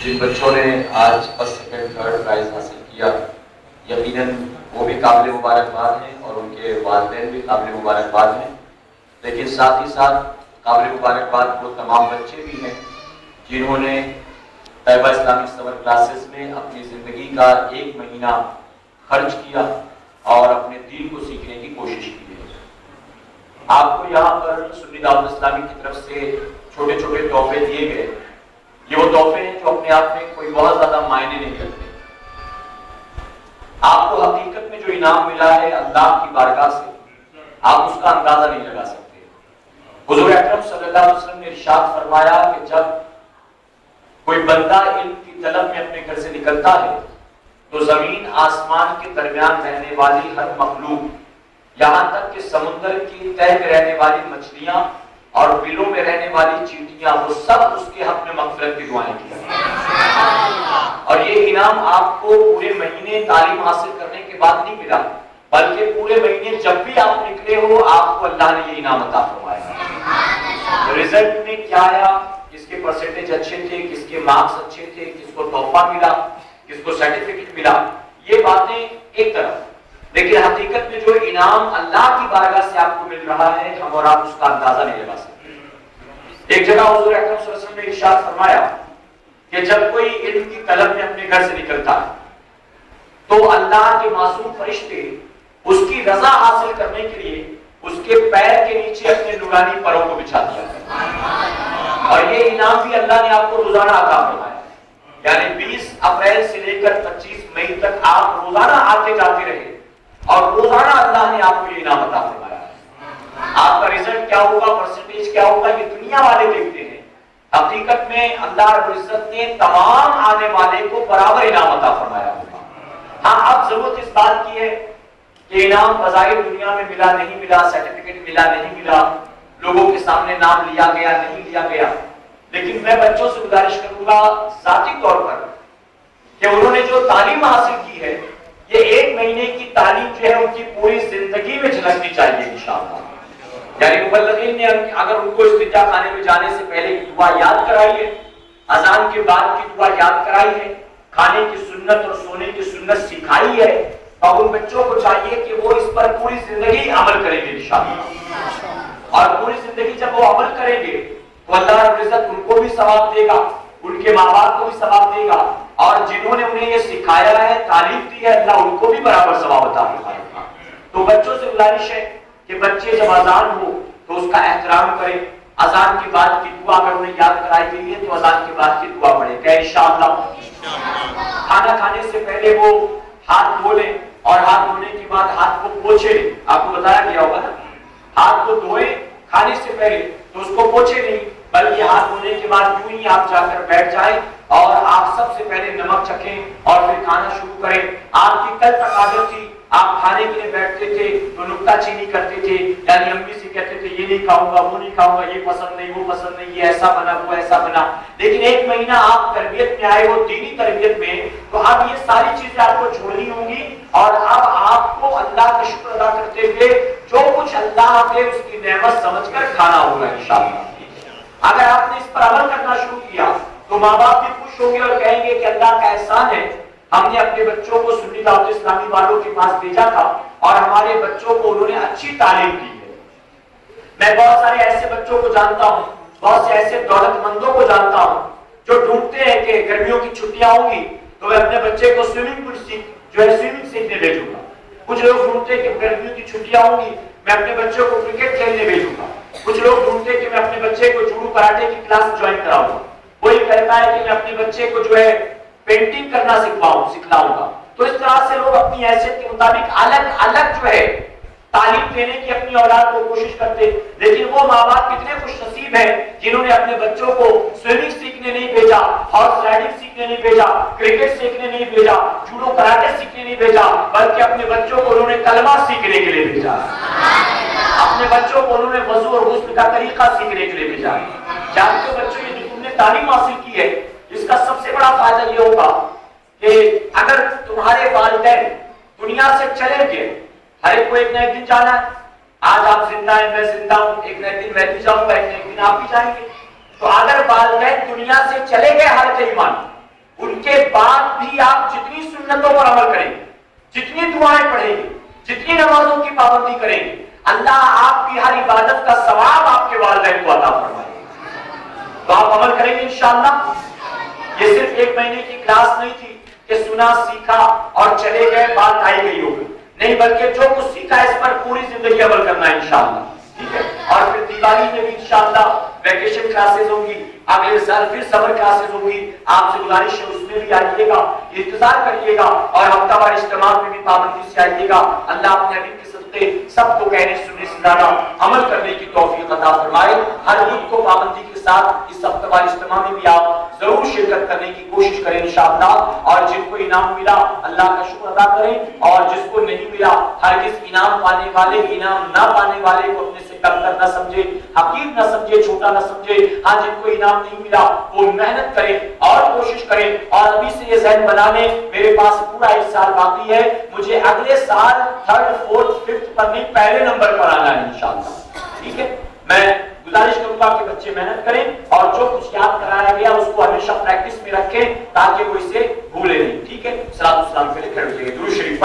جن بچوں نے آج فرسٹ سیکنڈ تھرڈ پرائز حاصل کیا، یقیناً وہ بھی قابل مبارکباد ہیں اور ان کے والدین بھی قابل مبارکباد ہیں، لیکن ساتھ ہی ساتھ قابل مبارکباد وہ تمام بچے بھی ہیں جنہوں نے طیبہ اسلامک سمر کلاسز میں اپنی زندگی کا 1 مہینہ خرچ کیا اور اپنے دین کو سیکھنے کی کوشش کی ہے۔ آپ کو یہاں پر سنی دعوت اسلامی کی طرف سے چھوٹے چھوٹے تحفے دیے گئے۔ یہ وہ تحفے ہیں جو اپنے آپ میں کوئی بہت زیادہ معنی نہیں رکھتے۔ آپ کو حقیقت میں جو انعام ملا ہے اللہ کی بارگاہ سے، آپ اس کا اندازہ نہیں لگا سکتے۔ حضور اکرم صلی اللہ علیہ وسلم نے ارشاد فرمایا کہ جب کوئی بندہ علم کی طلب میں اپنے گھر سے نکلتا ہے تو زمین آسمان کے درمیان رہنے والی ہر مخلوق، یہاں تک کہ سمندر کی تہ میں رہنے والی مچھلیاں اور بلوں میں رہنے والی چیونٹیاں، وہ سب اس کے حق میں مغفرت کی دعائیں کی۔ اور یہ انعام آپ کو پورے مہینے تعلیم حاصل کرنے کے بعد نہیں ملا، بلکہ پورے مہینے جب بھی آپ نکلے ہو آپ کو اللہ نے یہ انعام عطا فرمایا۔ رزلٹ میں کیا آیا، کس کے پرسنٹیج اچھے تھے، کس کے مارکس اچھے تھے، کس کو تحفہ ملا، کس کو سرٹیفکیٹ ملا، یہ باتیں ایک طرف، لیکن حقیقت میں جو انعام اللہ کی بارگاہ سے آپ کو مل رہا ہے، ہم اور آپ اس کا اندازہ نہیں لگا سکتے۔ ایک جگہ حضور اکرم صلی اللہ علیہ وسلم نے ارشاد فرمایا کہ جب کوئی علم کی طلب میں اپنے گھر سے نکلتا ہے تو اللہ کے معصوم فرشتے اس کی رضا حاصل کرنے کے لیے اس کے پیر کے نیچے اپنے نورانی پروں کو بچھا دیا کرتے، اور یہ انعام بھی اللہ نے آپ کو روزانہ عطا فرمایا۔ یعنی 20 اپریل سے لے کر 25 مئی تک آپ روزانہ آتے جاتے رہے اور روزانہ اللہ نے آپ کو یہ انعام عطا فرمایا۔ آپ کا رزلٹ کیا ہوگا، پرسنٹیج کیا ہوگا، یہ دنیا والے دیکھتے ہیں، حقیقت میں اللہ رب العزت نے تمام آنے والے کو برابر انعام عطا فرمایا ہوگا۔ ہاں، اب ضرورت اس بات کی ہے کہ انعام بظاہر دنیا میں ملا نہیں ملا، سرٹیفکیٹ ملا نہیں ملا، لوگوں کے سامنے نام لیا گیا نہیں لیا گیا، لیکن میں بچوں سے گزارش کروں گا ذاتی طور پر کہ انہوں نے جو تعلیم حاصل کی ہے، یہ 1 مہینے کی تعلیم جو ہے ان کی پوری زندگی میں جھلکنی چاہیے انشاءاللہ۔ یعنی مبلغین نے اگر ان کو استنجا خانے میں جانے سے پہلے کی دعا یاد کرائی ہے، اذان کے بعد کی دعا یاد کرائی ہے، کھانے کی سنت اور سونے کی سنت سکھائی ہے، اور ان بچوں کو چاہیے کہ وہ اس پر پوری زندگی عمل کریں گے انشاءاللہ۔ اور پوری زندگی جب وہ عمل کریں گے تو اللہ رب العزت ان کو بھی ثواب دے گا، ان کے ماں باپ کو بھی ثواب دے گا، اور جنہوں نے انہیں یہ سکھایا ہے، تعلیم دی ہے، اللہ ان کو بھی برابر ثواب عطا فرمائے گا۔ تو بچوں سے گزارش ہے کہ بچے جب اذان ہو تو اس کا احترام کریں، اذان کے بعد کی دعا اگر انہیں یاد کرائی گئی ہے تو اذان کے بعد کی دعا پڑھیں گے انشاءاللہ۔ کھانا کھانے سے پہلے وہ ہاتھ دھو لیں، اور ہاتھ دھونے کے بعد ہاتھ کو پوچھے لیں۔ آپ کو بتایا گیا ہوگا نا، ہاتھ کو دھوئیں کھانے سے پہلے تو اس کو پوچھے نہیں، بلکہ ہاتھ دھونے کے بعد یوں ہی آپ جا کر بیٹھ جائیں اور آپ سب سے پہلے نمک چکھیں اور پھر کھانا شروع کریں۔ آپ کی کل تک عادت تھی، آپ کھانے کے لیے بیٹھتے تھے تو نکتہ چینی کرتے تھے، یعنی امی سے کہتے تھے یہ نہیں کھاؤں گا، وہ نہیں کھاؤں گا، یہ پسند نہیں، وہ پسند نہیں، یہ ایسا بنا، وہ ایسا بنا۔ لیکن 1 مہینہ آپ تربیت میں آئے، وہ دینی تربیت میں، تو اب یہ ساری چیزیں آپ کو چھوڑنی ہوں گی، اور اب آپ کو اللہ کا شکر ادا کرتے ہوئے جو کچھ اللہ نے اس کی نعمت سمجھ کر کھانا ہوگا انشاءاللہ۔ اگر آپ نے اس پر عمل کرنا شروع کیا تو ماں باپ بھی خوش ہوں گے اور کہیں گے کہ اللہ کا احسان ہے، ہم نے اپنے بچوں کو سنی دعوت اسلامی والوں کے پاس بھیجا تھا اور ہمارے بچوں کو انہوں نے اچھی تعلیم دی ہے۔ میں بہت سارے ایسے بچوں کو جانتا ہوں، بہت سے ایسے دولت مندوں کو جانتا ہوں جو ڈھونڈتے ہیں کہ گرمیوں کی چھٹیاں ہوں گی تو میں اپنے بچے کو سوئمنگ سیکھنے بھیجوں گا۔ کچھ لوگ ڈھونڈتے ہیں کہ گرمیوں کی چھٹیاں ہوں گی میں اپنے بچوں کو کرکٹ کھیلنے بھیجوں گا۔ کچھ لوگ ڈھونڈتے ہیں کہ میں اپنے بچے کو جوڈو کراٹے کی کلاس جوائن کراؤں گا۔ کوئی کہتا ہے کہ میں اپنے بچے کو جو ہے پینٹنگ کرنا سکھلاؤں گا۔ تو اس طرح سے لوگ اپنی حیثیت کے مطابق الگ الگ جو ہے تعلیم دینے کی اپنی اولاد کو کوشش کرتے، لیکن وہ ماں باپ کتنے خوش نصیب ہیں جنہوں نے اپنے بچوں کو سوئمنگ سیکھنے نہیں بھیجا، ہارس رائڈنگ سیکھنے نہیں بھیجا، کرکٹ سیکھنے نہیں بھیجا، جوڈو کراٹے سیکھنے نہیں بھیجا، بلکہ اپنے بچوں کو انہوں نے کلمہ سیکھنے کے لیے بھیجا، اپنے بچوں کو انہوں نے وضو اور غسل کا طریقہ سیکھنے کے لیے بھیجا۔ جانتے ہو بچوں، یہ جو تم نے تعلیم حاصل کی ہے اس کا سب سے بڑا فائدہ یہ ہوگا کہ اگر تمہارے والدین دنیا سے چلے گئے، ہر ایک کو ایک نہ ایک دن جانا ہے، آج آپ زندہ ہیں، میں زندہ ہوں، ایک نہ ایک دن میں بھی جاؤں گا، ایک نہ ایک دن آپ بھی جائیں گے، تو اگر والدین دنیا سے چلے گئے حالت ایمان ان کے بعد بھی آپ جتنی سنتوں پر عمل کریں گے، جتنی دعائیں پڑھیں گے، جتنی نمازوں کی پابندی کریں گے، اللہ آپ کی ہر عبادت کا ثواب آپ کے والدین کو عطا فرمائے گا۔ تو آپ عمل کریں گے انشاءاللہ۔ یہ صرف ایک مہینے کی کلاس نہیں تھی کہ سنا سیکھا اور چلے گئے، بات آئی گئی ہوگی، نہیں، بلکہ جو کچھ سیکھا اس پر پوری زندگی عمل کرنا ہے انشاءاللہ، ٹھیک ہے۔ اور پھر دیوالی میں بھی انشاءاللہ ویکیشن کلاسز ہوں گی، اگلے سال پھر سمر کلاسز ہوں گی، آپ سے گزارش ہے اس میں بھی آئیے گا، انتظار کریے گا، اور ہفتہ وار اجتماع میں بھی پابندی سے آئیے گا۔ اللہ اپنے حبیب کے صدقے سب کو کہنے سننے سے زیادہ عمل کرنے کی توفیق عطا فرمائے۔ ہر بدھ کو پابندی کے ساتھ اس ہفتہ وار اجتماع میں بھی آپ ضرور شرکت کرنے کی کوشش کریں انشاءاللہ، اور جن کو انعام ملا اللہ کا شکر ادا کریں، اور جس کو نہیں ملا ہرگز انعام پانے والے انعام نہ پانے والے کو اپنے سے کم تر نہ سمجھے، حقیر نہ سمجھے، چھوٹا نہ سمجھے۔ ہاں، جن کو انعام نہیں ملا وہ محنت کریں اور کوشش کریں، اور ابھی سے یہ ذہن بنا لیں میرے پاس پورا ایک سال باقی ہے، مجھے اگلے سال 3rd 4th 5th پر نہیں، پہلے نمبر پر آنا ہے انشاءاللہ، ٹھیک ہے۔ میں گزارش کروں گا کہ بچے محنت کریں، اور جو کچھ یاد کرایا گیا اس کو ہمیشہ پریکٹس میں رکھیں تاکہ وہ اسے بھولے نہیں، ٹھیک ہے۔ صلاۃ والسلام کے لیے کھڑے ہوئے درود شریف